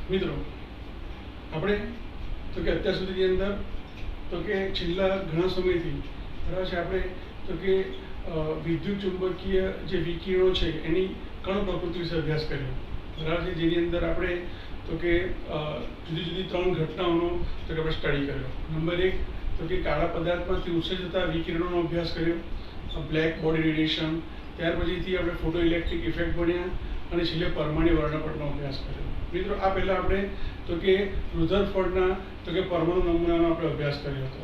મિત્રો આપણે તો કે અત્યાર સુધીની અંદર તો કે છેલ્લા ઘણા સમયથી બરાબર છે આપણે તો કે વિદ્યુત ચુંબકીય જે વિકિરણો છે એની કણ પ્રકૃતિ વિશે અભ્યાસ કર્યો બરાબર છે, જેની અંદર આપણે તો કે જુદી જુદી 3 ઘટનાઓનો તો કે આપણે સ્ટડી કર્યો. નંબર 1 તો કે કાળા પદાર્થમાંથી ઉત્સર્જતા વિકિરણોનો અભ્યાસ કર્યો, બ્લેક બોડી રેડિયેશન. ત્યાર પછીથી આપણે ફોટો ઇલેક્ટ્રિક ઇફેક્ટ ભણ્યા અને છેલ્લે પરમાણુ વર્ણપટનો અભ્યાસ કર્યો. મિત્રો આ પહેલાં આપણે તો કે રુધરફોર્ડના તો કે પરમાણુ નમૂનાનો આપણે અભ્યાસ કર્યો હતો.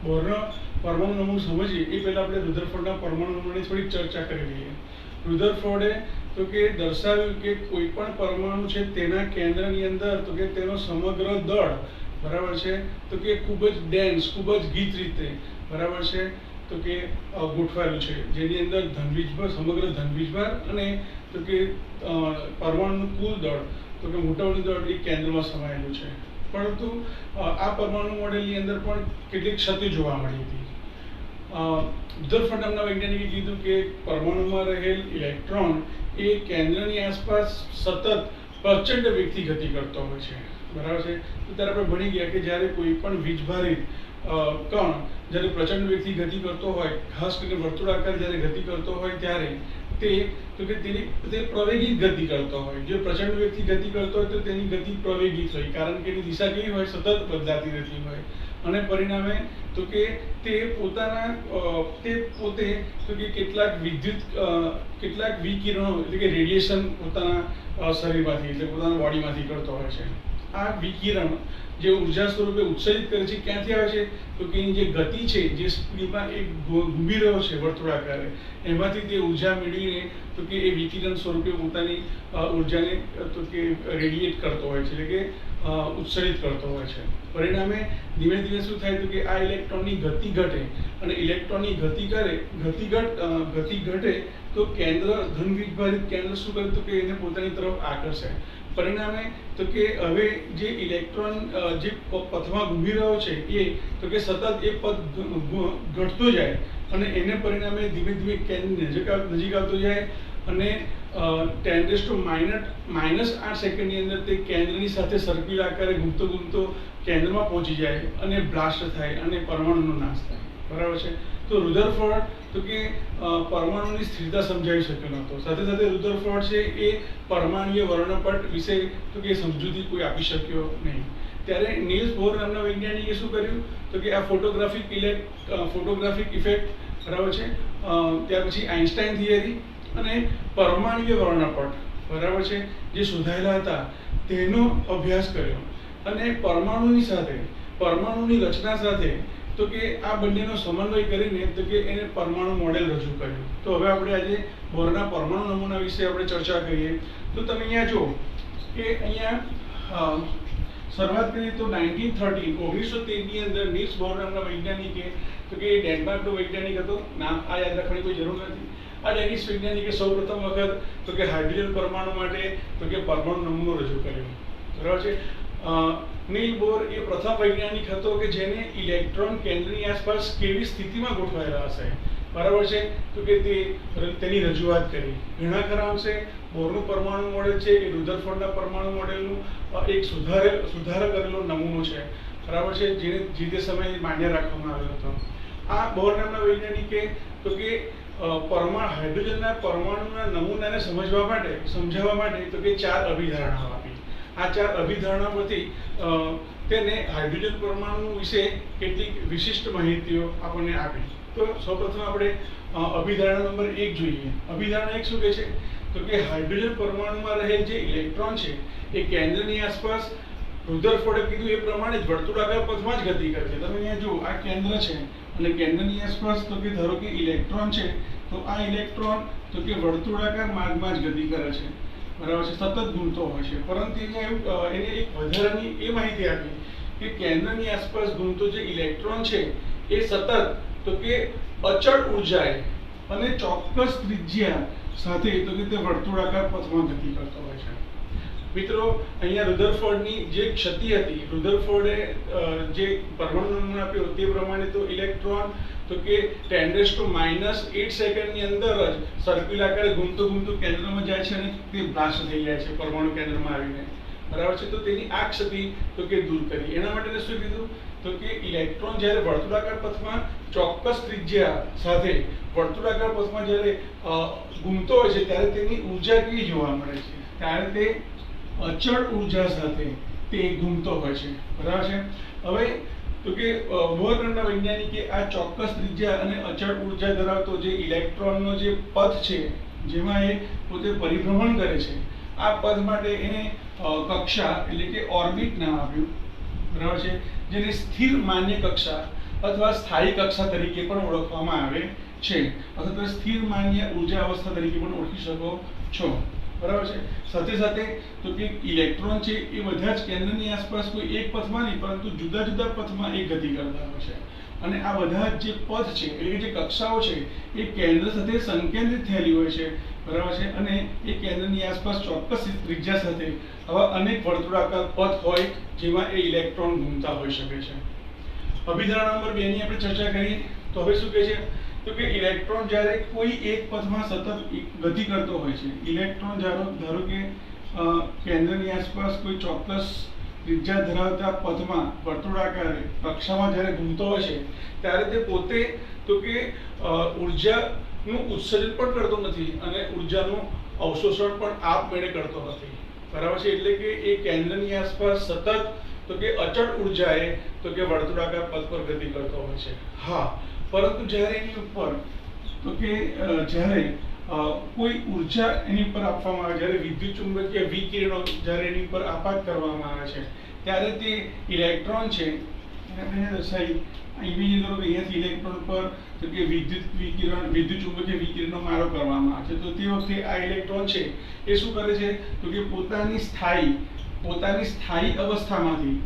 બોરનો પરમાણુ નમૂનો સમજીએ એ પહેલાં આપણે રુધરફોર્ડના પરમાણુ નમૂનાની થોડીક ચર્ચા કરી લઈએ. રુધરફોર્ડે તો કે દર્શાવ્યું કે કોઈ પણ પરમાણુ છે તેના કેન્દ્રની અંદર તો કે તેનો સમગ્ર દળ બરાબર છે તો કે ખૂબ જ ડેન્સ, ખૂબ જ ગીચ રીતે બરાબર છે તો કે ગોઠવાયેલું છે, જેની અંદર ધનવીજભાર, સમગ્ર ધનવીજભાર અને તો કે પરમાણુનું કુલ દળ તો કે મોટાનું દળ એ કેન્દ્રમાં સમાયેલું છે. પરંતુ આ પરમાણુ મોડેલની અંદર પણ કેટલીક ક્ષતિ જોવા મળી હતી. રુધરફોર્ડ નામના વૈજ્ઞાનિકે કીધું કે પરમાણુમાં રહેલ ઇલેક્ટ્રોન એ કેન્દ્રની આસપાસ સતત પ્રચંડ વેગથી ગતિ કરતો હોય છે બરાબર છે. તો ત્યારે આપણે ભણી ગયા કે જ્યારે કોઈ પણ વીજભારિત કણ જ્યારે પ્રચંડ વેગથી ગતિ કરતો હોય, ખાસ કરીને વર્તુળાકાર જ્યારે ગતિ કરતો હોય ત્યારે તે પ્રવેગિત ગતિ કરતો હોય. જો પ્રચંડ વેગથી ગતિ કરતો હોય તો તેની ગતિ પ્રવેગિત હોય, કારણ કે એની દિશા કેવી હોય, સતત બદલાતી રહેતી હોય અને પરિણામે તો કે તે પોતે તો કે કેટલાક વિકિરણો એટલે કે રેડિયેશન પોતાના શરીરમાંથી એટલે પોતાના બોડીમાંથી કરતો હોય છે. આ વિકિરણ જે ઉર્જા સ્વરૂપે ઉત્સર્જિત કરે છે ક્યાંથી આવે છે તો કે એની જે ગતિ છે, જે સ્પીડમાં એક ઘૂમી રહ્યો છે વર્તુળાકારે, એમાંથી તે ઉર્જા મેળવીને તો કે એ વિકિરણ સ્વરૂપે પોતાની ઉર્જાને તો કે રેડિયેટ કરતો હોય છે, એટલે કે ઉત્સર્જિત કરતો હોય છે. પરિણામે ધીમે ધીમે શું થાય તો કે આ ઇલેક્ટ્રોનની ગતિ ઘટે અને ઇલેક્ટ્રોનની ગતિ ઘટે તો ધનવીજભારિત કેન્દ્ર શું કરે તો કે એને પોતાની તરફ આકર્ષે. પરિણામે તો કે હવે જે ઇલેક્ટ્રોન જે પથમાં ઘૂમી રહ્યો છે એ તો કે સતત એ પથ ઘટતો જાય અને એને પરિણામે ધીમે ધીમે કેન્દ્રની નજીક આવતો જાય અને 10⁻⁻8 સેકન્ડની અંદર તે કેન્દ્રની સાથે સર્કિલ આકારે ઘૂમતો કેન્દ્રમાં પહોંચી જાય અને બ્લાસ્ટ થાય અને પરમાણુનો નાશ થાય બરાબર છે. તો રુધરફોર્ડ તો કે પરમાણુની સ્થિરતા સમજાવી શક્યો નહોતો. સાથે સાથે રુધરફોર્ડ છે એ પરમાણુય વર્ણપટ વિશે તો કે સમજૂતી કોઈ આપી શક્યો નહીં. ત્યારે નીલ્સ બોર નામના વૈજ્ઞાનિકે શું કર્યું તો કે આ ફોટોગ્રાફિક ઇફેક્ટ બરાબર છે, ત્યાર પછી આઇન્સ્ટાઈન થિયરી અને પરમાણુય વર્ણપટ બરાબર છે જે શોધાયેલા હતા તેનો અભ્યાસ કર્યો અને પરમાણુની રચના સાથે તો કે આ બંનેનો સમન્વય કરીને તો કે એને પરમાણુ મોડેલ રજૂ કર્યું. તો હવે આપણે આજે બોરના પરમાણુ નમૂના વિશે આપણે ચર્ચા કરીએ. તો તમે અહીંયા જુઓ કે અહીંયા શરૂઆત કરીએ તો 1913 ની અંદર નીલ્સ બોર નામના વૈજ્ઞાનિકે તો કે ડેનમાર્કનો વૈજ્ઞાનિક હતો, નામ આ યાદ રાખવાની કોઈ જરૂર નથી. આ ડેનિશ વૈજ્ઞાનિકે સૌપ્રથમ વખત તો કે હાઇડ્રોજન પરમાણુ માટે તો કે પરમાણુ નમૂનો રજૂ કર્યો બરાબર છે. નીલ બોર એ પ્રથમ વૈજ્ઞાનિક હતો કે જેને ઇલેક્ટ્રોન કેન્દ્રની આસપાસ કેવી સ્થિતિમાં ગોઠવાયેલા હશે બરાબર છે તો કે તેની રજૂઆત કરી. ઘણા ખરા અંશે બોરનું પરમાણુ મોડેલ છે એ રુધરફોર્ડના પરમાણુ મોડેલનું એક સુધારો કરેલો નમૂનો છે બરાબર છે, જેને જે તે સમયે માન્ય રાખવામાં આવ્યો હતો. આ બોર નામના વૈજ્ઞાનિકે તો કે હાઇડ્રોજનના પરમાણુના નમૂનાને સમજાવવા માટે તો કે 4 અભિધારણાઓ આપી. આ 4 અભિધારણા પરથી તેને હાઇડ્રોજન પરમાણુ વિશે કેટલીક વિશિષ્ટ માહિતીઓ આપણને આપી. તો સૌપ્રથમ આપણે અભિધારણા નંબર 1 જોઈએ. અભિધારણા 1 શું કહે છે તો કે હાઇડ્રોજન પરમાણુમાં રહેલ જે ઇલેક્ટ્રોન છે એ કેન્દ્રની આસપાસ રુધરફોર્ડે કીધું એ પ્રમાણે જ વર્તુળાકાર પથમાં જ ગતિ કરે છે. તમે અહીંયા જુઓ આ કેન્દ્ર છે અને કેન્દ્રની આસપાસ તો કે ધારો કે ઇલેક્ટ્રોન છે, તો આ ઇલેક્ટ્રોન તો કે વર્તુળાકાર માર્ગમાં જ ગતિ કરે છે બરાબર છે, સતત ઘૂમતો હોય છે. પરંતુ એને એક વધારાની એ માહિતી આપી કે કેન્દ્રની આસપાસ ઘૂમતો જે ઇલેક્ટ્રોન છે એ સતત તો કે અચળ ઉર્જાએ અને ચોક્કસ ત્રિજ્યા સાથે તો કે તે વર્તુળાકાર પથમાં ગતિ કરતો હોય છે. મિત્રો અહીંયા રુધરફોર્ડની જે ક્ષતિ હતી, રુધરફોર્ડે જે પરમાણુ નમૂનો આપ્યો તે પ્રમાણે તો ઇલેક્ટ્રોન તો કે 10⁻⁸ સેકન્ડની અંદર જ સર્કિલ આકારે ઘૂમતો કેન્દ્રમાં જાય છે અને તે બ્લાસ્ટ થઈ જાય છે પરમાણુ કેન્દ્રમાં આવીને બરાબર છે. તો તેની આ ક્ષતિ તો કે દૂર કરી. એના માટે શું કીધું તો કે ઇલેક્ટ્રોન જ્યારે વર્તુળાકાર પથમાં ચોક્કસ ત્રિજ્યા સાથે વર્તુળાકાર પથમાં જ્યારે ઘૂમતો હોય છે ત્યારે તેની ઊર્જા કેવી જોવા મળે છે, ત્યારે તે અચળ ઊર્જા સાથે તે ઘૂમતો હોય છે. બરાબર છે. હવે તો કે બોહરના વૈજ્ઞાનિકે આ ચોક્કસ ત્રિજ્યા અને અચળ ઊર્જા ધરાવતો જે ઇલેક્ટ્રોનનો જે પથ છે જેમાં એ પોતે પરિભ્રમણ કરે છે, આ પથ માટે એને કક્ષા એટલે કે ઓર્બિટ નામ આપ્યું. બરાબર છે. જેને સ્થિર માન્ય કક્ષા અથવા સ્થાયી કક્ષા તરીકે પણ ઓળખવામાં આવે છે, અથવા સ્થિર માન્ય ઊર્જા અવસ્થા તરીકે પણ ઓળખી શકો છો. બરાબર છે. સાથે સાથે તો કે ઇલેક્ટ્રોન છે એ બધા જ કેન્દ્રની આસપાસ કોઈ એક પથમાં નહીં પરંતુ જુદા જુદા પથમાં એ ગતિ કરતા હોય છે. અને આ બધા જે પથ છે એટલે કે જે કક્ષાઓ છે એ કેન્દ્ર સાથે સંકેન્દ્રિત થયેલી હોય છે. બરાબર છે. અને એ કેન્દ્રની આસપાસ ચોક્કસ ત્રિજ્યા સાથે આવા અનેક વર્તુળાકાર પથ હોય જેમાં એ ઇલેક્ટ્રોન ઘૂમતા હોઈ શકે છે. અભિધારણા નંબર 2 ની આપણે ચર્ચા કરીએ તો હવે શું કહે છે તો કે ઇલેક્ટ્રોન જ્યારે કોઈ એક પથમાં સતત ગતિ કરતો હોય છે, ઇલેક્ટ્રોન ધારો કે કેન્દ્રની આસપાસ કોઈ ચોક્કસ ત્રિજ્યા ધરાવતા પથમાં વર્તુળાકાર કક્ષામાં જ્યારે ઘૂમતો હોય છે ત્યારે તે પોતે તો કે ઉર્જાનું ઉત્સર્જન પણ કરતો નથી અને ઉર્જાનું અવશોષણ પણ આપમેળે કરતો નથી. બરાબર છે. એટલે કે એ કેન્દ્રની આસપાસ સતત તો કે અચળ ઉર્જાએ તો કે વર્તુળાકાર પથ પર ગતિ કરતો હોય છે. હા, પરંતુ જ્યારે એની ઉપર તો કે જ્યારે કોઈ ઉર્જા એની ઉપર આપવામાં આવે, જ્યારે વિદ્યુત ચુંબકીય વિકિરણો જ્યારે એની ઉપર આપાત કરવામાં આવે છે ત્યારે તે ઇલેક્ટ્રોન છે એને દર્શાવી ઇમેજિન કરો કે અહીંયાથી ઇલેક્ટ્રોન પર તો કે વિદ્યુત ચુંબકીય વિકિરણનો મારો કરવામાં આવે છે. તો તે વખતે આ ઇલેક્ટ્રોન છે એ શું કરે છે તો કે પોતાની સ્થાયી અવસ્થામાંથી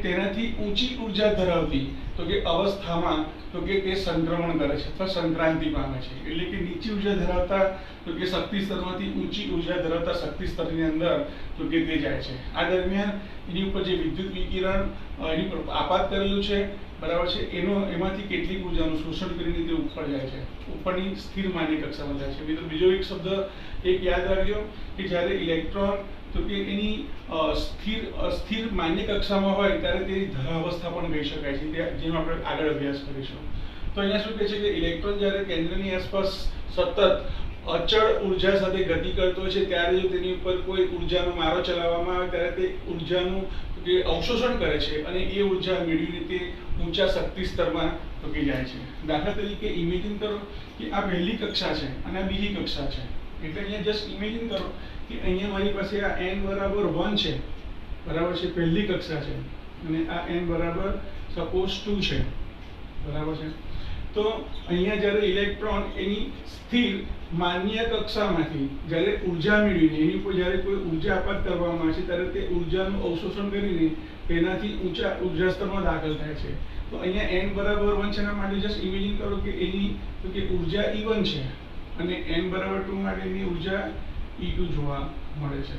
તેનાથી ઊંચી ઉર્જા ધરાવતી તો કે અવસ્થામાં તો કે તે સંક્રમણ કરે છે અથવા સંક્રાંતિ પામે છે. એટલે કે નીચી ઉર્જા ધરાવતા તો કે શક્તિ સ્તરમાંથી ઊંચી ઉર્જા ધરાવતા શક્તિ સ્તરની અંદર તો કે તે જાય છે. આ દરમિયાન એની ઉપર જે વિદ્યુત વિકિરણ એની પર આપાત કરેલું છે, બરાબર છે, એમાંથી કેટલીક ઉર્જાનું શોષણ કરીને તે ઉપર જાય છે, ઉપરની સ્થિર માન્ય કક્ષામાં જાય છે. મિત્રો બીજો એક શબ્દ એક યાદ રાખજો કે જ્યારે ઇલેક્ટ્રોન તો કે એની સ્થિર માન્ય કક્ષામાં હોય ત્યારે તેની ધરાવસ્થા પણ કહી શકાય છે, જેનો આપણે આગળ અભ્યાસ કરીશું. તો અહીંયા શું કહે છે કે ઇલેક્ટ્રોન જ્યારે કેન્દ્રની આસપાસ સતત અચળ ઉર્જા સાથે ગતિ કરતો હોય છે ત્યારે જો તેની ઉપર કોઈ ઉર્જાનો મારો ચલાવવામાં આવે ત્યારે તે ઉર્જાનું કે અવશોષણ કરે છે અને એ ઉર્જા મેળવીને તે ઊંચા શક્તિ સ્તરમાં ટૂંકી જાય છે. દાખલા તરીકે ઇમેજિન કરો કે આ પહેલી કક્ષા છે અને આ બીજી કક્ષા છે. એટલે અહીંયા જસ્ટ ઇમેજિન કરો કે અહીંયા મારી પાસે આ n બરાબર 1 છે, બરાબર છે, પહેલી કક્ષા છે, અને આ n બરાબર સપોઝ 2 છે. બરાબર છે. તો અહીંયા જ્યારે ઇલેક્ટ્રોન એની સ્થિર માન્ય કક્ષામાંથી જ્યારે ઉર્જા મેળવીને એની ઉપર જ્યારે કોઈ ઉર્જા આપાત કરવામાં આવે છે ત્યારે તે ઉર્જાનું અવશોષણ કરીને તેનાથી ઊંચા ઉર્જા સ્તરમાં દાખલ થાય છે. તો અહીંયા n બરાબર 1 છે એના માટે જસ્ટ ઇમેજિન કરો કે એની તો કે ઉર્જા E1 છે અને n બરાબર 2 માટે એની ઉર્જા E2 જોવા મળે છે.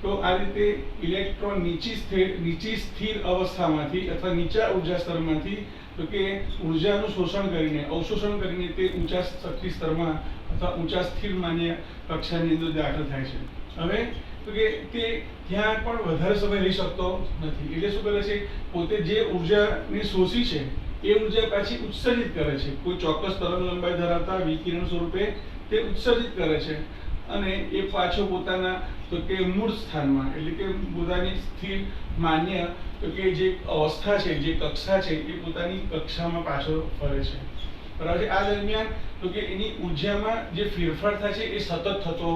તો આ રીતે ઇલેક્ટ્રોન નીચી સ્થિર અવસ્થામાંથી અથવા નીચા ઉર્જા સ્તરમાંથી તો કે ઉર્જાનું અવશોષણ કરીને તે ઊંચા શક્તિ સ્તરમાં અથવા ઊંચા સ્થિર માન્ય કક્ષાની અંદર દાખલ થાય છે. હવે તો કે તે ત્યાં પણ વધારે સમય રહી શકતો નથી. એટલે શું કરે છે, પોતે જે ઉર્જાને શોષી છે એ ઉર્જા પાછી ઉત્સર્જિત કરે છે, કોઈ ચોક્કસ તરંગ લંબાઈ ધરાવતા વિકિરણ સ્વરૂપે તે ઉત્સર્જિત કરે છે અને એ પાછો પોતાના તો કે મૂળ સ્થાનમાં એટલે કે પોતાની સ્થિર માન્ય તો કે જે અવસ્થા છે, જે કક્ષા છે એ પોતાની કક્ષામાં પાછો ફરે છે. બરાબર છે. આ દરમિયાન તો કે એની ઉર્જામાં જે ફેરફાર થાય છે એ સતત થતો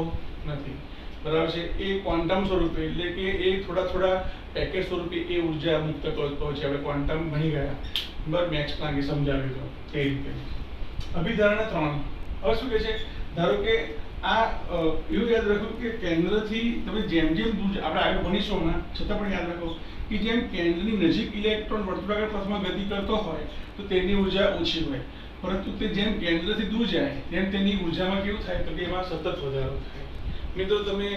નથી. બરાબર છે. એ ક્વોન્ટમ સ્વરૂપે એટલે કે એ થોડા પેકેટ સ્વરૂપે એ ઉર્જા મુક્ત કરતો હોય છે. હવે ક્વોન્ટમ ભણી ગયા, બરાબર, મેક્સ પ્લાન્કે સમજાવ્યું હતું તે રીતે. અભિધારણા 3 હવે શું કહે છે, ધારો કે આ એવું યાદ રાખો કે કેન્દ્રથી તમે જેમ દૂર આપણે આગળ ભણીશું ના છતાં પણ યાદ રાખો કે જેમ કેન્દ્રની નજીક ઇલેક્ટ્રોન વર્તુળાકાર પથમાં ગતિ કરતો હોય તો તેની ઉર્જા ઓછી હોય, પરંતુ તે જેમ કેન્દ્રથી દૂર જાય તેમ તેની ઉર્જામાં કેવું થાય તો કે એમાં સતત વધારો થાય. મિત્રો તમે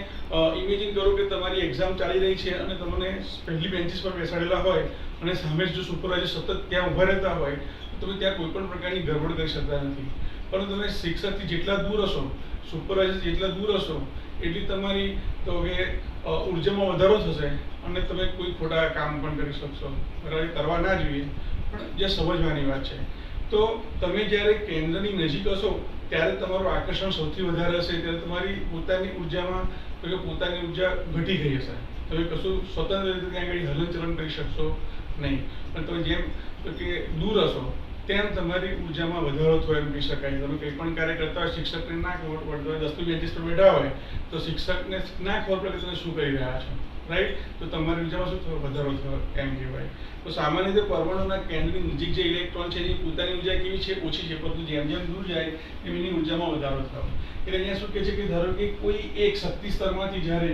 ઇમેજિન કરો કે તમારી એક્ઝામ ચાલી રહી છે અને તમને પહેલી બેન્ચીસ પર બેસાડેલા હોય અને સામે જો સુપરવાઇઝર સતત ત્યાં ઊભા રહેતા હોય તો તમે ત્યાં કોઈ પણ પ્રકારની ગડબડ કરી શકતા નથી. પરંતુ તમે શિક્ષકથી જેટલા દૂર હશો, સુપરવાઇઝર જેટલા દૂર હશો, એટલી તમારી તો કે ઉર્જામાં વધારો થશે અને તમે કોઈ ખોટા કામ પણ કરી શકશો. બરાબર, કરવા ના જોઈએ, પણ જે સમજવાની વાત છે. તો તમે જ્યારે કેન્દ્રની નજીક હશો ત્યારે તમારું આકર્ષણ સૌથી વધારે હશે, ત્યારે તમારી પોતાની ઉર્જામાં તો કે પોતાની ઉર્જા ઘટી ગઈ હશે. તમે કશું સ્વતંત્ર રીતે ત્યાં આગળ હલનચલન કરી શકશો નહીં. પણ તમે જેમ તો કે દૂર હશો તેમ તમારી ઉર્જામાં વધારો થયો એમ કહી શકાય. તમે કંઈ પણ કાર્ય કરતા હોય, શિક્ષકને ના ખબર પડતી હોય, 10 બેન્ચીસ પર બેઠા હોય તો શિક્ષકને ના ખબર પડે કે તમે શું કરી રહ્યા છો, રાઈટ? તો તમારી ઉર્જામાં શું થયો? વધારો થયો એમ કહેવાય. તો સામાન્ય રીતે પરમાણુના કેન્દ્રની નજીક જે ઇલેક્ટ્રોન છે એની પોતાની ઉર્જા કેવી છે? ઓછી છે. પરંતુ જેમ જેમ દૂર જાય એમ એની ઉર્જામાં વધારો થયો. એટલે અહીંયા શું કહે છે કે ધારો કે કોઈ એક શક્તિ સ્તરમાંથી જ્યારે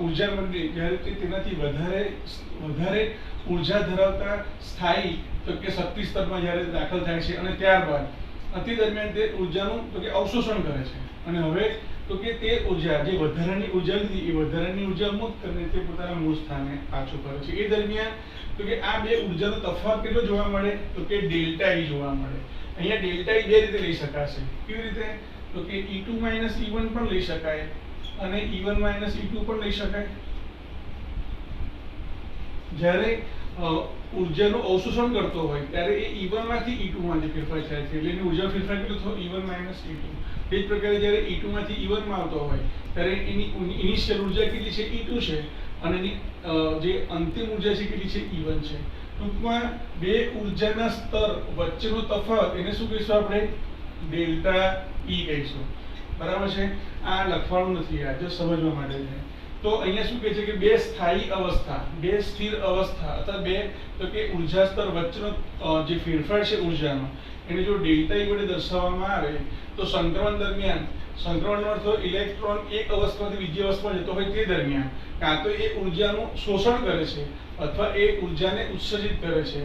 ઉર્જા મળે, જ્યારે તેનાથી વધારે ઉર્જા ધરાવતા સ્થાયી તો કે શક્તિ સ્તરમાં જ્યારે દાખલ થાય છે અને ત્યારબાદ અતિ દરમિયાન તે ઉર્જાનું તો કે અવશોષણ કરે છે અને હવે તો કે તે ઉર્જા જે વધારાની ઉર્જા હતી એ વધારાની ઉર્જા મુક્ત કરીને તે પોતાના મૂળ સ્થાને પાછું કરે છે. એ દરમિયાન તો કે આ બે ઉર્જાનો તફાવત કેટલો જોવા મળે? તો કે ડેલ્ટા E જોવા મળે. અહીંયા ડેલ્ટા E બે રીતે લઈ શકાશે. કેવી રીતે? તો કે E2 - E1 પણ લઈ શકાય અને E1 - E2 પણ લઈ શકાય. જ્યારે ઉર્જાનું અવશોષણ કરતો હોય ત્યારે એ E1 માંથી E2 માં ફેરફાર થાય છે, એટલે એની ઉર્જા ફેરફાર કેટલો થયો? E1 - E2. તે જ પ્રકારે જ્યારે E2 માંથી E1 માં આવતો હોય ત્યારે એની ઇનિશિયલ ઉર્જા કેટલી છે? E2 છે અને એની જે અંતિમ ઉર્જા છે કેટલી છે? E1 છે. ટૂંકમાં બે ઉર્જાના સ્તર વચ્ચેનો તફાવત એને શું કહીશું આપણે? ડેલ્ટા E કહીશું. બરાબર છે? આ લખવાનું નથી, આ જો સમજવા માટે છે. તો અહીંયા શું કહે છે કે બે સ્થાયી અવસ્થા, બે સ્થિર અવસ્થા અથવા બે તો કે ઉર્જા સ્તર વચ્ચેનો જે ફેરફાર છે ઉર્જાનો, એને જો ડેલ્ટા E વડે દર્શાવવામાં આવે તો સંક્રમણ દરમિયાન, સંક્રમણનો અર્થ ઇલેક્ટ્રોન એક અવસ્થામાંથી બીજી અવસ્થામાં જતો હોય તે દરમિયાન કાં તો એ ઉર્જાનું શોષણ કરે છે અથવા એ ઉર્જાને ઉત્સર્જિત કરે છે.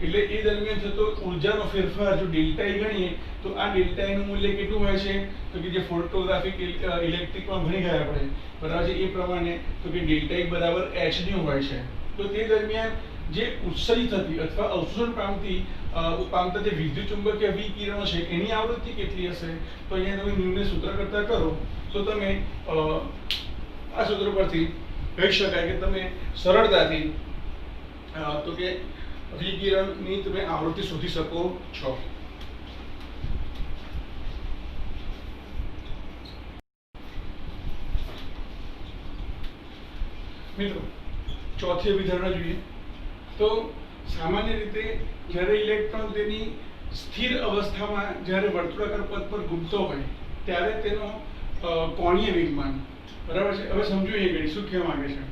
એટલે એ દરમિયાન થતો ઉર્જાનો ફેરફાર જો ડેલ્ટા E ગણીએ તો આ ડેલ્ટા E નું મૂલ્ય કેટલું હોય છે? તો કે જે ફોટોગ્રાફિક ઇલેક્ટ્રિકમાં ભણી ગયા આપણે, બરાબર છે, એ પ્રમાણે તો કે ડેલ્ટા E બરાબર hν હોય છે. તો તે દરમિયાન જે ઉત્સર્જિત થતી અથવા અવશોષણ પામતા જે વિદ્યુત ચુંબકીય વિકિરણો છે એની આવૃત્તિ કેટલી હશે? તો અહીંયા તમે ન્યૂનને સૂત્ર કરતા કરો તો તમે આ સૂત્ર પરથી કહી શકાય કે તમે સરળતાથી તો કે વિકિરણની તમે આવૃત્તિ શોધી શકો છો. મિત્રો, ચોથી અભિધારણા જોઈએ તો સામાન્ય રીતે જ્યારે ઇલેક્ટ્રોન તેની સ્થિર અવસ્થામાં જ્યારે વર્તુળાકાર પથ પર ઘૂમતો હોય ત્યારે તેનો કોણીય વેગમાન, બરાબર છે. હવે સમજો એ ગઈ શું કહેવા માંગે છે.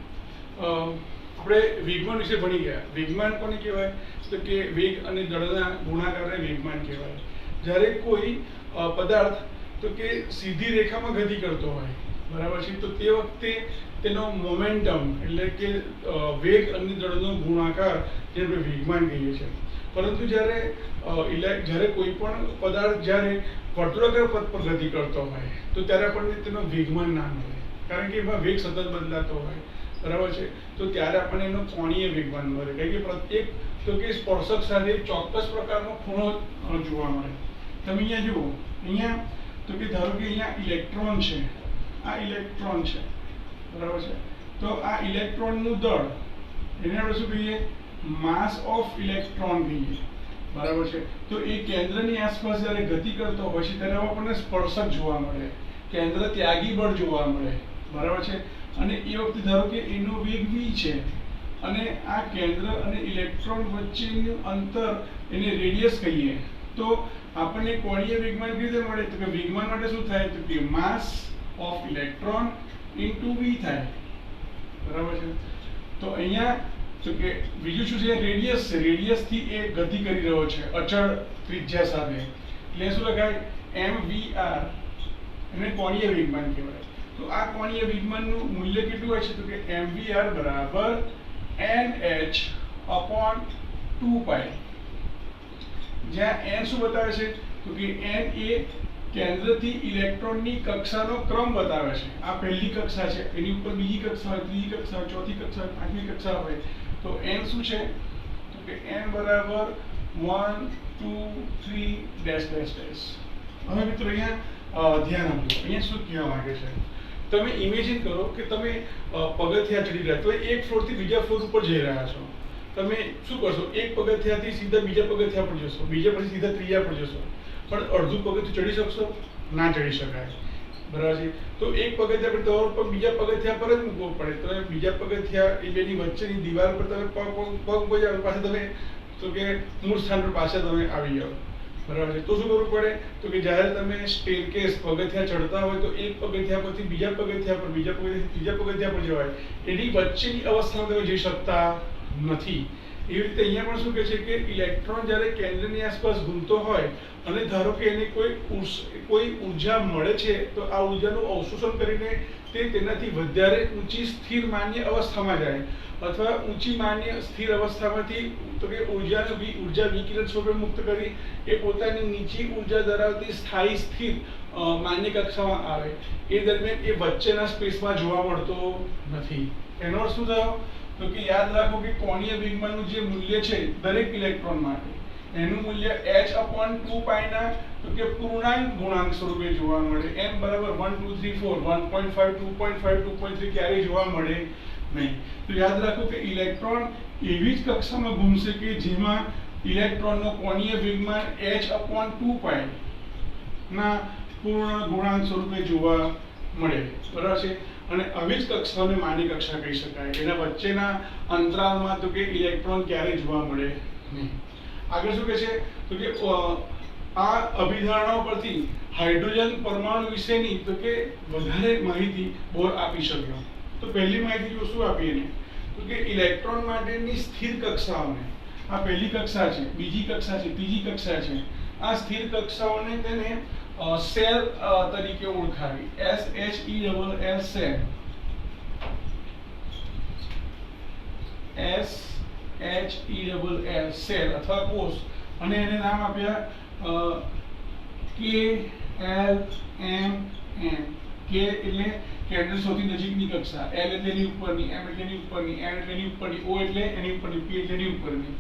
આપણે વેગમાન વિશે ભણી ગયા. વેગમાન કોને કહેવાય? તો કે વેગ અને દળના ગુણાકારને વેગમાન કહેવાય. જ્યારે કોઈ પદાર્થ તો કે સીધી રેખામાં ગતિ કરતો હોય, બરાબર છે, તો તે વખતે તેનો મોમેન્ટમ એટલે કે વેગ અને દળનો ગુણાકાર જે આપણે વેગમાન કહીએ છીએ. પરંતુ જ્યારે કોઈ પણ પદાર્થ જ્યારે વર્તુળાકાર પથ પર ગતિ કરતો હોય તો ત્યારે આપણને તેનો વેગમાન ના મળે, કારણ કે એમાં વેગ સતત બદલાતો હોય, બરાબર છે. તો ત્યારે આપણને એનો કોણીય વેગમાન મળે, કારણ કે પ્રત્યેક તો કે સ્પર્શક સાથે ચોક્કસ પ્રકારનો ખૂણો જોવા મળે. તમે અહીંયા જુઓ, અહીંયા તો કે ધારો કે અહીંયા ઇલેક્ટ્રોન છે, આ ઇલેક્ટ્રોન છે, બરાબર છે. તો આ ઇલેક્ટ્રોનનું દળ એને આપણે શું કહીએ? માસ ઓફ ઇલેક્ટ્રોન કહીએ, બરાબર છે. તો એ કેન્દ્રની આસપાસ જ્યારે ગતિ કરતો હોય છે ત્યારે આપણને સ્પર્શક જોવા મળે, કેન્દ્ર ત્યાગી બળ જોવા મળે, બરાબર છે. અને એ વખતે ધારો કે એનો વેગ v છે અને આ કેન્દ્ર અને ઇલેક્ટ્રોન વચ્ચેનું અંતર એને રેડિયસ કહીએ તો આપણને કોણીય વેગમાન કેવી રીતે મળે? તો કે વેગમાન માટે શું થાય? તો કે માસ ઓફ ઇલેક્ટ્રોન ઇન્ટુ v થાય, બરાબર છે. તો અહીંયા તો કે બીજું શું છે? રેડિયસ છે. રેડિયસ થી એ ગતિ કરી રહ્યો છે અચળ ત્રિજ્યા સાથે, એટલે શું લખાય? mvr, એને કોણીય વેગમાન કહેવાય. તો આ કોણીય વેગમાનનું મૂલ્ય કેટલું હોય છે? તો કે mvr બરાબર nh/2π, જ્યાં n શું બતાવે છે? તો કે n એ કેન્દ્રથી ઇલેક્ટ્રોનની કક્ષાનો ક્રમ બતાવે છે. આ પહેલી કક્ષા છે, એની ઉપર બીજી કક્ષા હોય, ત્રીજી કક્ષા હોય, ચોથી કક્ષા હોય, પાંચમી કક્ષા હોય. તો n શું છે? તો કે n બરાબર 1 2 3 ડેશ ડેશ ડેશ, હવે મિત્રો અહીંયા ધ્યાન આપજો, અહીંયા શું કહેવા માંગે છે. તમે ઇમેજિન કરો કે તમે પગથિયા ચડી રહ્યા, તો એક ફ્લોરથી બીજા ફ્લોર ઉપર જઈ રહ્યા છો. તમે શું કરશો? એક પગથિયાથી સીધા બીજા પગથિયા પર જશો, બીજા પછી સીધા ત્રીજા પર જશો, પણ અડધું પગથિયું ચડી શકશો? ના ચડી શકાય, બરાબર છે. તો એક પગથિયા પર તમારો પગ બીજા પગથિયા પર જ મૂકવો પડે. તમે બીજા પગથિયા એ બેની વચ્ચેની દિવાલ પર તમે પગ પગ પાછા તમે તો કે મૂળ સ્થાન પર પાછા તમે આવી જાઓ, બરાબર છે. તો શું કરવું પડે? તો કે જ્યારે તમે સ્ટેરકેસ પગથિયા ચડતા હોય તો એક પગથિયા પરથી બીજા પગથિયા પર, બીજા પગથિયાથી ત્રીજા પગથિયા પર જવાય, એની વચ્ચેની અવસ્થામાં તમે જઈ શકતા નથી. એવી રીતે અહીંયા પણ શું કહે છે કે ઇલેક્ટ્રોન જ્યારે કેન્દ્રની આસપાસ ઘૂમતો હોય અને ધારો કે એને કોઈ ઉર્જા મળે છે, તો આ ઉર્જાનું અવશોષણ કરીને તે તેનાથી વધારે ઊંચી સ્થિર માન્ય અવસ્થામાં જાય, અથવા ઊંચી માન્ય સ્થિર અવસ્થામાંથી તો કે ઉર્જા વિકિરણ સ્વરૂપે મુક્ત કરી એ પોતાની નીચી ઉર્જા ધરાવતી સ્થાયી સ્થિર માન્ય કક્ષામાં આવે. એ દરમિયાન એ વચ્ચેના સ્પેસમાં જોવા મળતો નથી. એનો અર્થ શું થયો? તો કે યાદ રાખો કે કોણીય વેગમાનનું જે મૂલ્ય છે દરેક ઇલેક્ટ્રોન માટે, એનું મૂલ્ય h/2π ના તો કે પૂર્ણાંક ગુણાંક સ્વરૂપે જોવા મળે. m બરાબર 1 2 3 4 1.5 2.5 2.3 ક્યારેય જોવા મળે નહીં. તો યાદ રાખો કે ઇલેક્ટ્રોન એવી જ કક્ષામાં ઘૂમશે કે જેમાં ઇલેક્ટ્રોનનો કોણીય વેગમાન h/2π ના પૂર્ણ ગુણાંક સ્વરૂપે જોવા મળે, બરાબર છે. અને આવી જ કક્ષાને માની કક્ષા કહી શકાય. એના વચ્ચેના અંતરાલમાં તો કે ઇલેક્ટ્રોન ક્યારેય જોવા મળે નહીં. આગળ શું કહે છે? તો કે આ અભિધારણાઓ પરથી હાઇડ્રોજન પરમાણુ વિશેની તો કે વધારે માહિતી બોર આપી શક્યો. તો પહેલી માહિતી જો શું આપી એને? તો કે ઇલેક્ટ્રોન માટેની સ્થિર કક્ષાઓને, આ પહેલી કક્ષા છે, બીજી કક્ષા છે, ત્રીજી કક્ષા છે, આ સ્થિર કક્ષાઓને તેને સેલ તરીકે ઓળખાવી. SHELL સેલ, SHELL સેલ અથવા કોષ, અને એને નામ આપ્યા KLMN. K એટલે કેન્દ્ર સૌથી નજીકની કક્ષા, L એટલે એની ઉપરની, M એટલે એની ઉપરની, N એટલે એની ઉપરની, O એટલે એની ઉપરની, P એટલે એની ઉપરની.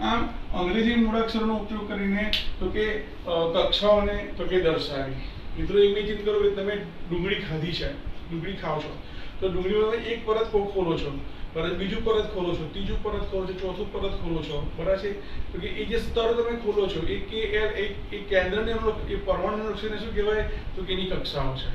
આમ અંગ્રેજી મૂળાક્ષરોનો ઉપયોગ કરીને તો કે કક્ષાઓને તો કે દર્શાવી. મિત્રો ઇમેજિન કરો કે તમે ડુંગળી ખાધી છે, ડુંગળી ખાઓ છો, તો ડુંગળીમાં તમે એક પરત ખોલો છો, બરાબર, બીજું પરત ખોલો છો, ત્રીજું પરત ખોલો છો, ચોથું પરત ખોલો છો, બરાબર છે. તો કે એ જે સ્તર તમે ખોલો છો એ KL એ કેન્દ્રને એ પરમાણુ લક્ષીને શું કહેવાય? તો કે એની કક્ષાઓ છે,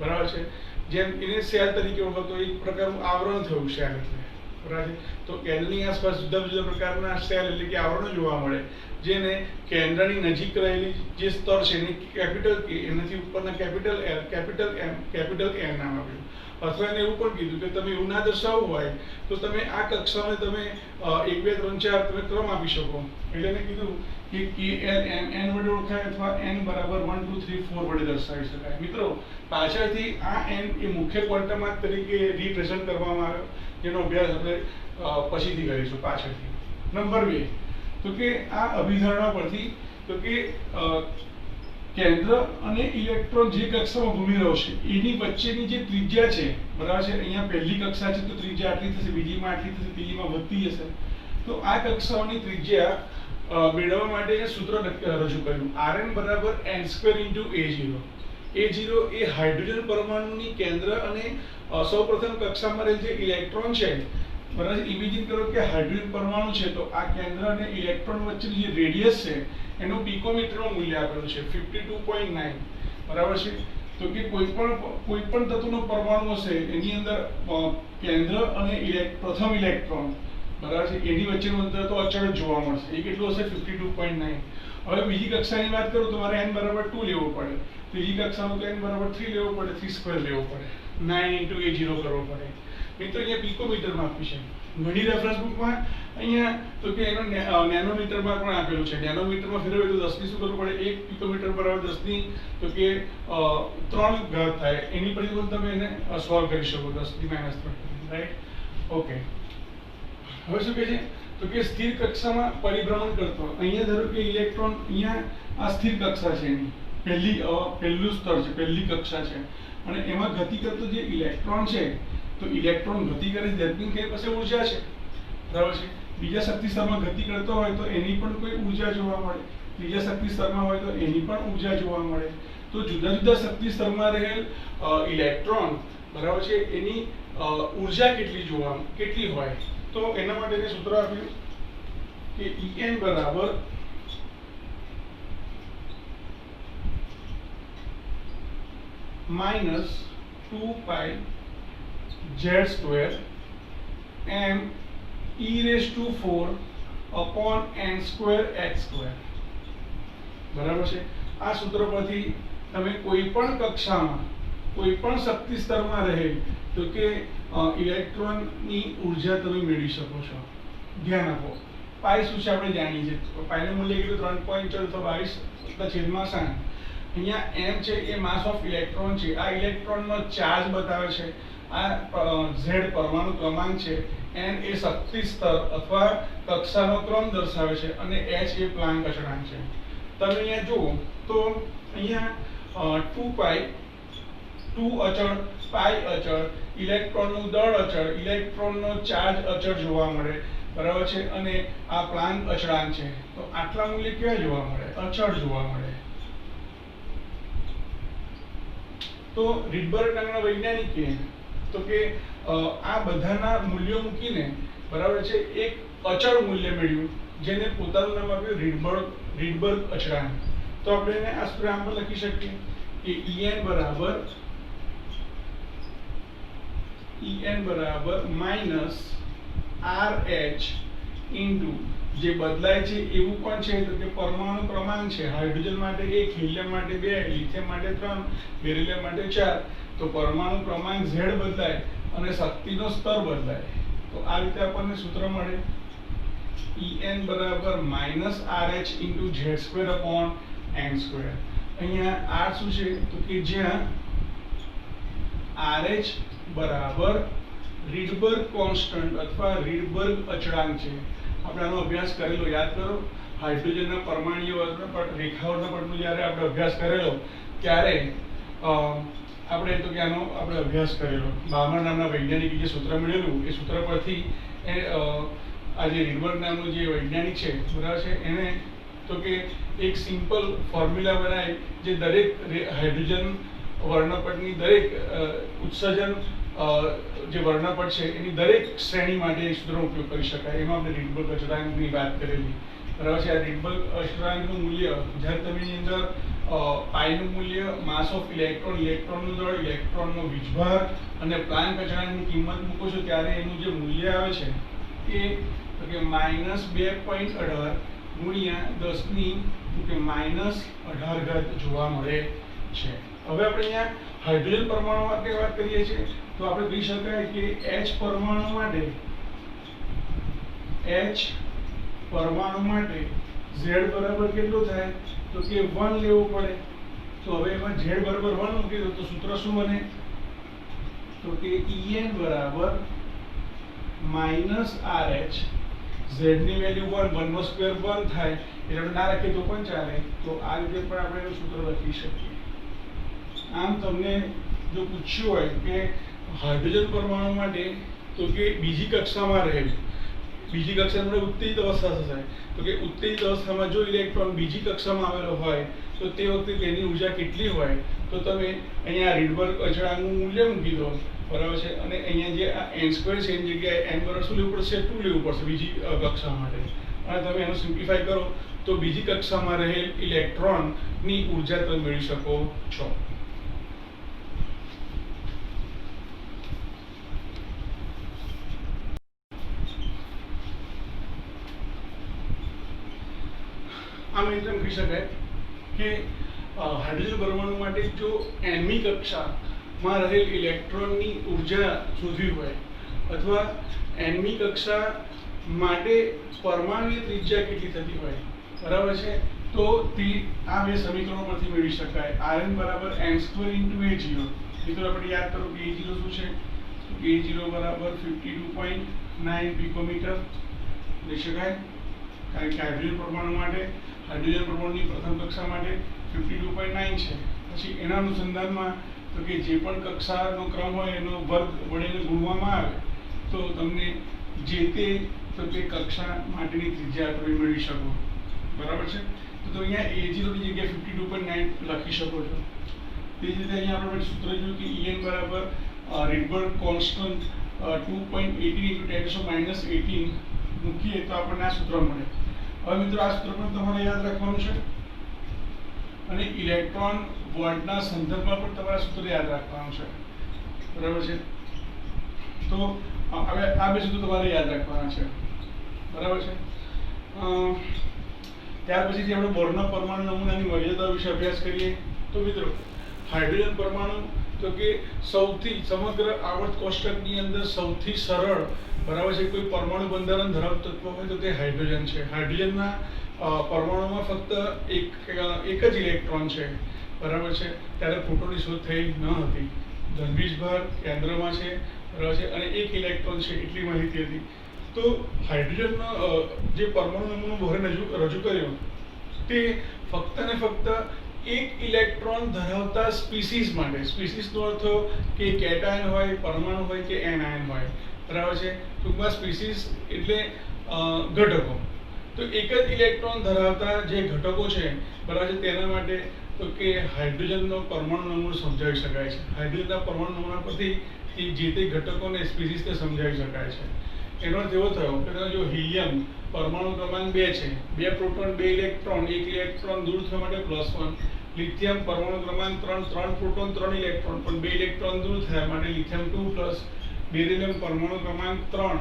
બરાબર છે. જેમ એને સેલ તરીકે ઓળખતો એક પ્રકારનું આવરણ થયું સેલ એટલે, બરાબર. તો કેન્દ્રની આસપાસ જુદા જુદા પ્રકારના સેલ એટલે કે આવરણો જોવા મળે, જેને કેન્દ્રની નજીક રહેલી જે સ્તર છે એને કેપિટલ K, એનાથી ઉપરના capital L, capital M, capital N નામ આપ્યું. અથવા એને એવું પણ કીધું કે તમે એવું ના દર્શાવવું હોય તો તમે આ કક્ષાને તમે 1 2 3 4 તમે ક્રમ આપી શકો. એટલે એને કીધું કે KLMN વડે ઓળખાય અથવા N બરાબર 1 2 3 4 વડે દર્શાવી શકાય. મિત્રો પાછળથી આ N એ મુખ્ય ક્વોન્ટમ માસ તરીકે રિપ્રેઝન્ટ કરવામાં આવ્યો, જેનો અભ્યાસ આપણે પછીથી કરીશું પાછળથી. નંબર 2 તો કે આ અભિધારણા પરથી તો કે કેન્દ્ર અને ઇલેક્ટ્રોન જે કક્ષામાં ઘૂમી રહ્યો છે એની વચ્ચેની જે ત્રિજ્યા છે, બરાબર છે, અહીંયા પહેલી કક્ષા છે તો ત્રિજ્યા આટલી થશે, બીજીમાં આટલી થશે, ત્રીજીમાં વધતી જશે. તો આ કક્ષાઓની ત્રિજ્યા મેળવવા માટે સૂત્ર રજૂ કર્યું. Rn બરાબર n² × A0. A0 એ હાઇડ્રોજન પરમાણુની કેન્દ્ર અને સૌપ્રથમ કક્ષામાં રહેલ જે ઇલેક્ટ્રોન છે, બરાબર. ઇમેજિન કરો કે હાઇડ્રોજન પરમાણુ છે, તો આ કેન્દ્ર અને ઇલેક્ટ્રોન વચ્ચેની જે રેડિયસ છે એનું પિકોમીટરમાં મૂલ્ય આપેલું છે 52.9, બરાબર છે. તો કે કોઈ પણ તત્વનો પરમાણુ હશે એની અંદર કેન્દ્ર અને પ્રથમ ઇલેક્ટ્રોન, બરાબર છે, એની વચ્ચેનું અંતર તો અચળ જોવા મળશે. એ કેટલું હશે? 52.9. હવે બીજી કક્ષાની વાત કરું તો મારે n બરાબર 2 લેવો પડે, ત્રીજી કક્ષાનું તો n બરાબર 3 લેવો પડે, 3² લેવો પડે, 9 × A0 કરવો પડે. મિત્રો અહીંયા પિકોમીટરમાં આપ્યું છે. ઘણી રેફરન્સ બુકમાં અહીંયા તો કે એનો નેનોમીટરમાં પણ આપેલું છે. નેનોમીટરમાં ફેરવે તો 10 ની શું કરવું પડે? 1 પિકોમીટર બરાબર 10 ની તો કે 3 ઘાત થાય. એની પરથી પણ તમે એને સોલ્વ કરી શકો 10 ની -3, રાઈટ? ઓકે. હવે શું કહે છે? તો કે સ્થિર કક્ષામાં પરિભ્રમણ કરતો. અહીંયા ધારો કે ઇલેક્ટ્રોન, અહીંયા આ સ્થિર કક્ષા છે, એની પહેલું સ્તર છે, પહેલી કક્ષા છે, અને એમાં ગતિ કરતો જે ઇલેક્ટ્રોન છે, તો ઇલેક્ટ્રોન ગતિ કરે તેની કઈ પાસે ઉર્જા છે, બરાબર છે. બીજા શક્તિ સ્તરમાં ગતિ કરતો હોય તો એની પણ કોઈ ઉર્જા જોવા મળે, ત્રીજા શક્તિ સ્તરમાં હોય તો એની પણ ઉર્જા જોવા મળે. તો જુદા જુદા શક્તિ સ્તરમાં રહેલ ઇલેક્ટ્રોન બરાબર છે એની ઉર્જા કેટલી હોય. તો એના માટે સૂત્ર આપ્યું કે En બરાબર -2 પાઈ z² m e⁴ upon n² h². બરાબર છે. આ સૂત્ર પરથી તમે કોઈ પણ કક્ષામાં કોઈ પણ શક્તિ સ્તરમાં રહે તો કે ઇલેક્ટ્રોનની ઉર્જા તમે મેળવી શકો છો. ધ્યાન આપો, પાઈ શું છે આપણે જાણીએ છીએ. પાઈનું મૂલ્ય કેટલું? 3.422 અહીંયા m છે એ માસ ઓફ ઇલેક્ટ્રોન છે. આ ઇલેક્ટ્રોનનો ચાર્જ બતાવે છે. આ z પરમાણુ ક્રમાંક છે. n એ શક્તિ સ્તર અથવા કક્ષાનો ક્રમ દર્શાવે છે અને h એ પ્લાન્ક અચળાંક છે. તમે અહીંયા જુઓ તો અહીંયા 2 પાઈ 2 અચળ, પાઈ અચળ, ઇલેક્ટ્રોનનું દળ અચળ, ઇલેક્ટ્રોનનો ચાર્જ અચળ જોવા મળે. બરાબર છે. અને આ પ્લાન્ક અચળાંક છે. તો આટલા મૂલ્ય કેવા જોવા મળે? અચળ જોવા મળે. તો રીડબર્ગ નામના વૈજ્ઞાનિકે તો કે આ બધાના મૂલ્યો મૂકીને બરાબર છે એક અચળ મૂલ્ય મેળવ્યું, જેને પોતાનું નામ આપ્યું રીડબર્ગ અચળાંક. તો આપણે એને આ સૂત્ર આમ પણ લખી શકીએ કે En બરાબર -RH ઇન્ટુ જે બદલાય છે એવું પણ છે તો કે પરમાણુ ક્રમાંક છે. હાઇડ્રોજન માટે 1, હિલિયમ માટે 2, લિથિયમ માટે 3, બેરિલિયમ માટે 4. તો પરમાણુ ક્રમાંક Z બદલાય અને શક્તિનો સ્તર બદલાય. તો આ રીતે આપણને સૂત્ર મળે En બરાબર -RH into z² upon n². અહીંયા R શું છે તો કે જ્યાં RH બરાબર રીડબર્ગ કોન્સ્ટન્ટ અથવા રીડબર્ગ અચળાંક છે. આપણે આનો અભ્યાસ કરેલો, યાદ કરો. હાઇડ્રોજનના પરમાણુય રેખાઓના પટનો જ્યારે આપણે અભ્યાસ કરેલો ત્યારે આપણે તો કે આનો આપણે અભ્યાસ કરેલો. બામર નામના વૈજ્ઞાનિકે જે સૂત્ર મળેલું એ સૂત્ર પરથી આ જે રીડબર્ગ નામનો જે વૈજ્ઞાનિક છે બરાબર છે એને તો કે એક સિમ્પલ ફોર્મ્યુલા બનાવી જે દરેક હાઇડ્રોજન વર્ણપટની દરેક ઉત્સર્જન જે વર્ણપટ છે એની દરેક શ્રેણી માટે એ સૂત્રનો ઉપયોગ કરી શકાય. એમાં આપણે રીડબર્ગ અચળાંકની વાત કરેલી. બરાબર છે. આ રીડબર્ગ અચળાંકનું મૂલ્ય જ્યારે તમે એની અંદર પાઈનું મૂલ્ય, માસ ઓફ ઇલેક્ટ્રોન, ઇલેક્ટ્રોનનું દળ, ઇલેક્ટ્રોનનો વીજભાર અને પ્લાન્ક અચળાંકની કિંમત મૂકો છો ત્યારે એનું જે મૂલ્ય આવે છે એ તો કે -2.18 ગુણ્યા 10⁻⁻18 જોવા મળે છે. હવે આપણે અહીંયા હાઇડ્રોજન પરમાણુ માટે વાત કરીએ છીએ તો આપણે કહી શકાય કે H પરમાણુ માટે Z બરાબર કેટલું થાય તો કે 1 લેવું પડે. તો હવે એમાં Z બરાબર 1 મૂકી દો તો સૂત્ર શું બને તો કે En બરાબર -RH, Z ની વેલ્યુ 1, 1 નો સ્ક્વેર 1 થાય એટલે આપણે ના રાખીએ તો પણ ચાલે. તો આ રીતે પણ આપણે એનું સૂત્ર લખી શકીએ. આમ તમને જો પૂછ્યું હોય કે હાઇડ્રોજન પરમાણુ માટે તો કે બીજી કક્ષામાં રહેલ, બીજી કક્ષામાં ઉત્તેજિત અવસ્થા થશે તો કે ઉત્તેજિત અવસ્થામાં જો ઇલેક્ટ્રોન બીજી કક્ષામાં આવેલો હોય તો તે વખતે તેની ઉર્જા કેટલી હોય તો તમે અહીંયા રીડબર્ગ અચળાંકનું મૂલ્ય મૂકી દો. બરાબર છે. અને અહીંયા જે આ n² છે એની જગ્યાએ n બરાબર શું લેવું પડશે? 2 લેવું પડશે બીજી કક્ષા માટે. અને તમે એનું સિમ્પ્લિફાય કરો તો બીજી કક્ષામાં રહેલ ઇલેક્ટ્રોનની ઉર્જા તમે મેળવી શકો છો. આમ એટલે કહી શકાય કે હાઇડ્રોજન પરમાણુ માટે જો nમી કક્ષામાં રહેલ ઇલેક્ટ્રોનની ઉર્જા શોધવી હોય અથવા nમી કક્ષા માટે પરમાણુની ત્રિજ્યા કેટલી થતી હોય બરાબર છે તો તે આ બે સમીકરણો પરથી મેળવી શકાય. Rn બરાબર n² × a0. મિત્રો આપણે યાદ કરો કે a0 શું છે? a0 બરાબર 52.9 પિકોમીટર લઈ શકાય. કારણ કે હાઇડ્રોજન પરમાણુ માટે હાઇડ્રોજન પરમાણુની પ્રથમ કક્ષા માટે 52.9 છે. પછી એના અનુસંધાનમાં તો કે જે પણ કક્ષાનો ક્રમ હોય એનો વર્ગ વડે ગુણવામાં આવે તો તમને જે તે તો તે કક્ષા માટેની ત્રિજ્યા તમે મેળવી શકો. બરાબર છે. તો તો અહીંયા A0 ની જગ્યાએ 52.9 લખી શકો છો. તે જ રીતે અહીંયા આપણે સૂત્ર જોયું કે En બરાબર રેડબર્ગ કોન્સ્ટન્ટ 2.18 × 10⁻18 મૂકીએ તો આપણને આ સૂત્ર મળે. હવે મિત્રો આ સૂત્ર પણ તમારે યાદ રાખવાનું છે અને ઇલેક્ટ્રોન વોલ્ટના સંદર્ભમાં પણ તમારે સૂત્ર યાદ રાખવાનું છે. બરાબર છે. તો હવે આ બે સૂત્રો તમારે યાદ રાખવાના છે. બરાબર છે. ત્યાર પછીથી આપણે બોરના પરમાણુ નમૂનાની મર્યાદા વિશે અભ્યાસ કરીએ. તો મિત્રો હાઇડ્રોજન પરમાણુ તો કે સૌથી સમગ્ર આવર્ત કોષ્ટકની અંદર સૌથી સરળ, બરાબર છે, કોઈ પરમાણુ બંધારણ ધરાવતું તત્વ હોય તો તે હાઇડ્રોજન છે. હાઇડ્રોજનના પરમાણુમાં ફક્ત એક જ ઇલેક્ટ્રોન છે. બરાબર છે. ત્યારે પ્રોટોનની શોધ થઈ ન હતી. ધનવીજ ભાર કેન્દ્રમાં છે. બરાબર છે. અને એક ઇલેક્ટ્રોન છે એટલી માહિતી હતી. તો હાઇડ્રોજનનો જે પરમાણુ નમૂનો બોહરે રજૂ કર્યો તે ફક્ત ને ફક્ત એક ઇલેક્ટ્રોન ધરાવતા સ્પીસીસ માટે. સ્પીસીસનો અર્થ કે કેટાયન હોય, પરમાણુ હોય કે એનાયન હોય. બરાબર છે. ટૂંકમાં સ્પીસીસ એટલે ઘટકો. તો એક જ ઇલેક્ટ્રોન ધરાવતા જે ઘટકો છે, બરાબર છે, તેના માટે તો કે હાઇડ્રોજનનો પરમાણુ નમૂનો સમજાવી શકાય છે. હાઇડ્રોજનના પરમાણુ નમૂના પરથી જે તે ઘટકોને સ્પીસીસને સમજાવી શકાય છે. એનો અર્થ એવો થયો કે જો હિલિયમ પરમાણુ ક્રમાંક 2 છે, 2 પ્રોટોન 2 ઇલેક્ટ્રોન, 1 ઇલેક્ટ્રોન દૂર થવા માટે +1. લિથિયમ પરમાણુ ક્રમાંક 3, 3 પ્રોટોન 3 ઇલેક્ટ્રોન, પણ 2 ઇલેક્ટ્રોન દૂર થયા માટે લિથિયમ 2+. બેરિલિયમ પરમાણુ ક્રમાંક 3,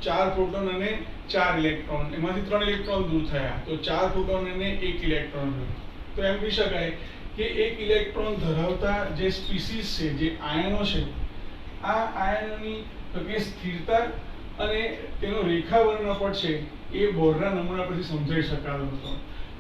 4 પ્રોટોન અને 4 ઇલેક્ટ્રોન, એમાંથી 3 ઇલેક્ટ્રોન દૂર થયા તો 4 પ્રોટોન અને 1 ઇલેક્ટ્રોન રહ્યું. તો એમ કહી શકાય કે 1 ઇલેક્ટ્રોન ધરાવતા જે સ્પીસીસ છે, જે આયનો છે, આ આયનોની તો કે સ્થિરતા અને તેનો રેખા વર્ણપટ છે એ બોરના નમૂના પરથી સમજાવી શકાતો હતો.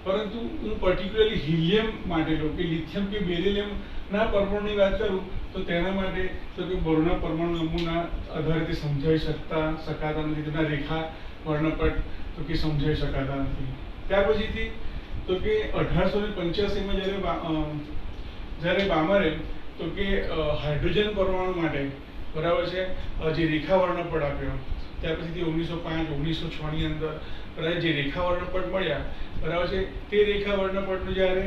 પરંતુ હું પર્ટિક્યુલરલી હિલિયમ માટે લો કે લિથિયમ કે બેરિલિયમના પરમાણુની વાત કરું તો તેના માટે તો કે બોરના પરમાણુ નમૂના આધારિત સમજાવી શકાતા નથી. તેના રેખા વર્ણપટ તો કે સમજાવી શકાતા નથી. ત્યાર પછીથી તો કે 1885માં જ્યારે બામરે તો કે હાઇડ્રોજન પરમાણુ માટે, બરાબર છે, જે રેખા વર્ણપટ આપ્યો. ત્યાર પછીથી 1905 1906 ની અંદર બરાબર જે રેખા વર્ણપટ મળ્યા, બરાબર છે, તે રેખા વર્ણપટનું જ્યારે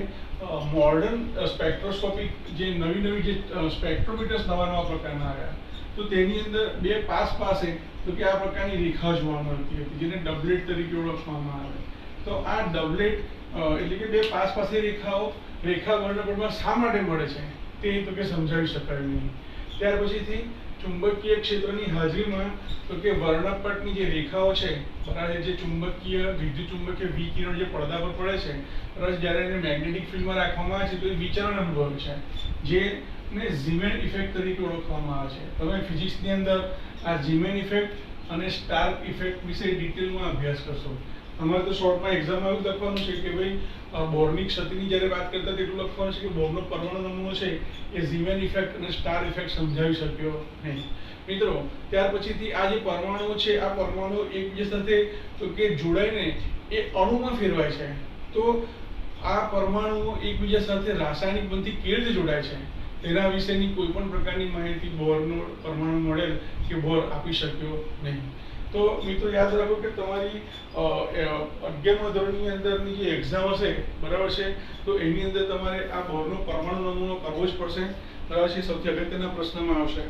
મોડર્ન સ્પેક્ટ્રોસ્કોપિક જે નવી જે સ્પેક્ટ્રોમીટર્સ નવા પ્રકારના આવ્યા તો તેની અંદર બે પાસે તો કે આ પ્રકારની રેખા જોવા મળતી હતી, જેને ડબલેટ તરીકે ઓળખવામાં આવે. તો આ ડબલેટ એટલે કે બે પાસે રેખા વર્ણપટમાં શા માટે મળે છે તે તો કે સમજાવી શકાય નહીં. ત્યાર પછીથી ચુંબકીય ક્ષેત્રની હાજરીમાં તો કે વર્ણપટની જે રેખાઓ છે, બરાબર, જે ચુંબકીય વિદ્યુત ચુંબકીય વિકિરણ જે પડદા પર પડે છે, બરાબર, જ્યારે એને મેગ્નેટિક ફિલ્ડમાં રાખવામાં આવે છે તો એ વિચલન અનુભવે છે, જેને ઝીમેન ઇફેક્ટ તરીકે ઓળખવામાં આવે છે. તમે ફિઝિક્સની અંદર આ ઝીમેન ઇફેક્ટ અને સ્ટાર્ક ઇફેક્ટ વિશે ડિટેલમાં અભ્યાસ કરશો. તમારે તો શોર્ટમાં એક્ઝામમાં એવું લખવાનું છે કે ભાઈ બોરની ક્ષતિની જ્યારે વાત કરતા એટલું લખવાનું છે કે બોરનો પરમાણુ નમૂનો છે એ ઝીમેન ઇફેક્ટ અને સ્ટાર ઇફેક્ટ સમજાવી શક્યો નહીં. મિત્રો ત્યાર પછીથી આ જે પરમાણુઓ છે, આ પરમાણુઓ એકબીજા સાથે તો કે જોડાઈને એ અણુમાં ફેરવાય છે. તો આ પરમાણુઓ એકબીજા સાથે રાસાયણિક બનથી કેવી રીતે જોડાય છે તેના વિશેની કોઈ પણ પ્રકારની માહિતી બોરનો પરમાણુ મોડેલ કે બોર આપી શક્યો નહીં. તો મિત્રો યાદ રાખો કે તમારી 11મા ધોરણની અંદરની જે એક્ઝામ હશે, બરાબર છે, તો એની અંદર તમારે આ બોરનો પરમાણુ નમૂનો કરવો જ પડશે. બરાબર છે. સૌથી અગત્યના પ્રશ્નમાં આવશે.